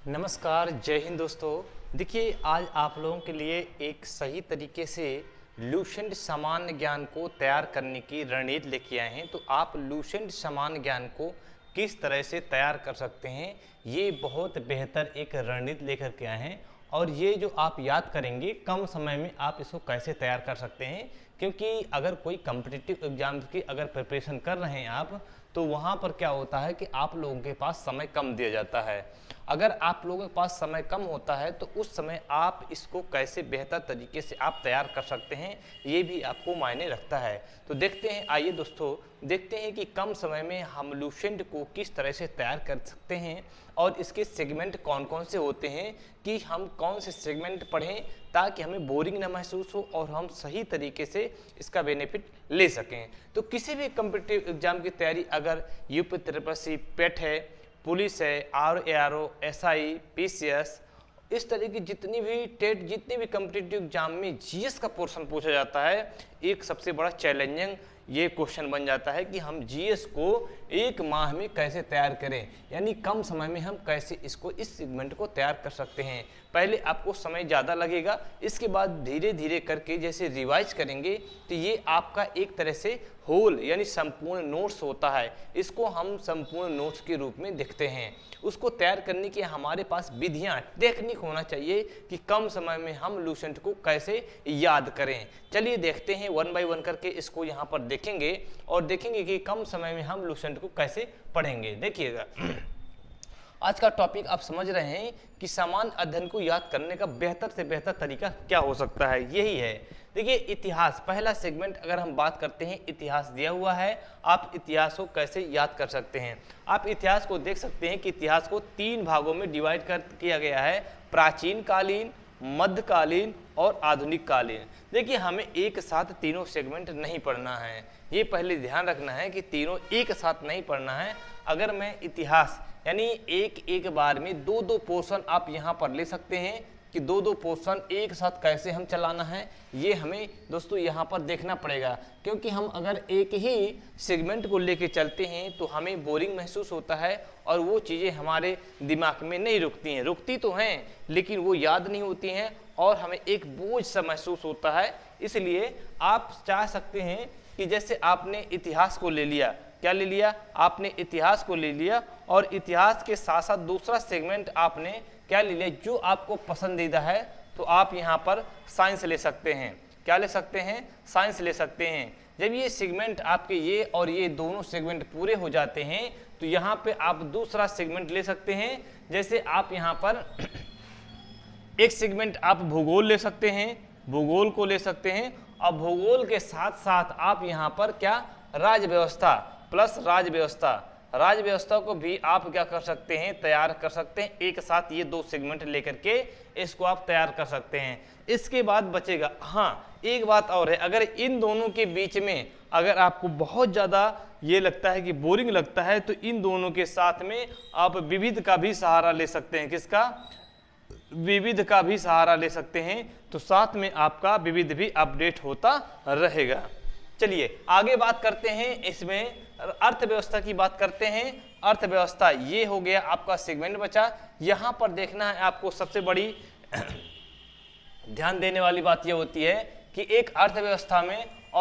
नमस्कार, जय हिंद दोस्तों। देखिए, आज आप लोगों के लिए एक सही तरीके से लुसेंट सामान्य ज्ञान को तैयार करने की रणनीति लेके आए हैं। तो आप लुसेंट सामान्य ज्ञान को किस तरह से तैयार कर सकते हैं, ये बहुत बेहतर एक रणनीति लेकर के आए हैं। और ये जो आप याद करेंगे, कम समय में आप इसको कैसे तैयार कर सकते हैं। क्योंकि अगर कोई कॉम्पिटिटिव एग्जाम की अगर प्रिपरेशन कर रहे हैं आप, तो वहाँ पर क्या होता है कि आप लोगों के पास समय कम दिया जाता है। अगर आप लोगों के पास समय कम होता है तो उस समय आप इसको कैसे बेहतर तरीके से आप तैयार कर सकते हैं, ये भी आपको मायने रखता है। तो देखते हैं, आइए दोस्तों देखते हैं कि कम समय में हम लुसेंट को किस तरह से तैयार कर सकते हैं और इसके सेगमेंट कौन कौन से होते हैं, कि हम कौन से सेगमेंट पढ़ें ताकि हमें बोरिंग ना महसूस हो और हम सही तरीके से इसका बेनिफिट ले सकें। तो किसी भी कॉम्पिटिटिव एग्जाम की तैयारी, अगर यूपी ट्रिपल पेट है, पुलिस है, ARO, SI, PCS, इस तरह की जितनी भी टेट, जितने भी कॉम्पिटिटिव एग्जाम में GS का पोर्शन पूछा जाता है, एक सबसे बड़ा चैलेंजिंग ये क्वेश्चन बन जाता है कि हम GS को एक माह में कैसे तैयार करें, यानी कम समय में हम कैसे इसको इस सेगमेंट को तैयार कर सकते हैं। पहले आपको समय ज़्यादा लगेगा, इसके बाद धीरे धीरे करके जैसे रिवाइज करेंगे तो ये आपका एक तरह से होल यानी संपूर्ण नोट्स होता है। इसको हम संपूर्ण नोट्स के रूप में देखते हैं। उसको तैयार करने की हमारे पास विधियाँ, टेक्निक होना चाहिए कि कम समय में हम लुसेंट को कैसे याद करें। चलिए देखते हैं, वन बाय वन करके इसको यहाँ पर देखेंगे और देखेंगे कि कम समय में हम लुसेंट को कैसे पढ़ेंगे। देखिएगा, आज का टॉपिक आप समझ रहे हैं कि सामान्य अध्ययन को याद करने का बेहतर से बेहतर तरीका क्या हो सकता है, यही है। देखिए, इतिहास पहला सेगमेंट अगर हम बात करते हैं, इतिहास दिया हुआ है, आप इतिहास को कैसे याद कर सकते हैं। आप इतिहास को देख सकते हैं कि इतिहास को 3 भागों में डिवाइड किया गया है, प्राचीन कालीन, मध्यकालीन और आधुनिक कालीन। देखिए, हमें एक साथ तीनों सेगमेंट नहीं पढ़ना है, ये पहले ध्यान रखना है कि तीनों एक साथ नहीं पढ़ना है। अगर मैं इतिहास यानी एक एक बार में 2-2 पोर्शन आप यहाँ पर ले सकते हैं कि 2-2 पोर्शन एक साथ कैसे हम चलाना है, ये हमें दोस्तों यहाँ पर देखना पड़ेगा। क्योंकि हम अगर एक ही सेगमेंट को लेके चलते हैं तो हमें बोरिंग महसूस होता है और वो चीज़ें हमारे दिमाग में नहीं रुकती हैं, रुकती तो हैं लेकिन वो याद नहीं होती हैं और हमें एक बोझ सा महसूस होता है। इसलिए आप चाह सकते हैं कि जैसे आपने इतिहास को ले लिया, क्या ले लिया, आपने इतिहास को ले लिया और इतिहास के साथ साथ दूसरा सेगमेंट आपने क्या ले लिया, जो आपको पसंदीदा है, तो आप यहाँ पर साइंस ले सकते हैं। क्या ले सकते हैं, साइंस ले सकते हैं। जब ये सेगमेंट आपके ये और ये दोनों सेगमेंट पूरे हो जाते हैं तो यहाँ पे आप दूसरा सेगमेंट ले सकते हैं। जैसे आप यहाँ पर एक सेगमेंट आप भूगोल ले सकते हैं, भूगोल को ले सकते हैं और भूगोल के साथ साथ आप यहाँ पर क्या, राज्य व्यवस्था प्लस राज्य व्यवस्था, राज्य व्यवस्था को भी आप क्या कर सकते हैं, तैयार कर सकते हैं। एक साथ ये 2 सेगमेंट लेकर के इसको आप तैयार कर सकते हैं। इसके बाद बचेगा, हाँ एक बात और है, अगर इन दोनों के बीच में अगर आपको बहुत ज़्यादा ये लगता है कि बोरिंग लगता है तो इन दोनों के साथ में आप विविध का भी सहारा ले सकते हैं। किसका, विविध का भी सहारा ले सकते हैं, तो साथ में आपका विविध भी अपडेट होता रहेगा। चलिए आगे बात करते हैं, इसमें अर्थव्यवस्था की बात करते हैं। अर्थव्यवस्था ये हो गया आपका सेगमेंट बचा। यहाँ पर देखना है आपको, सबसे बड़ी ध्यान देने वाली बात ये होती है कि एक अर्थव्यवस्था में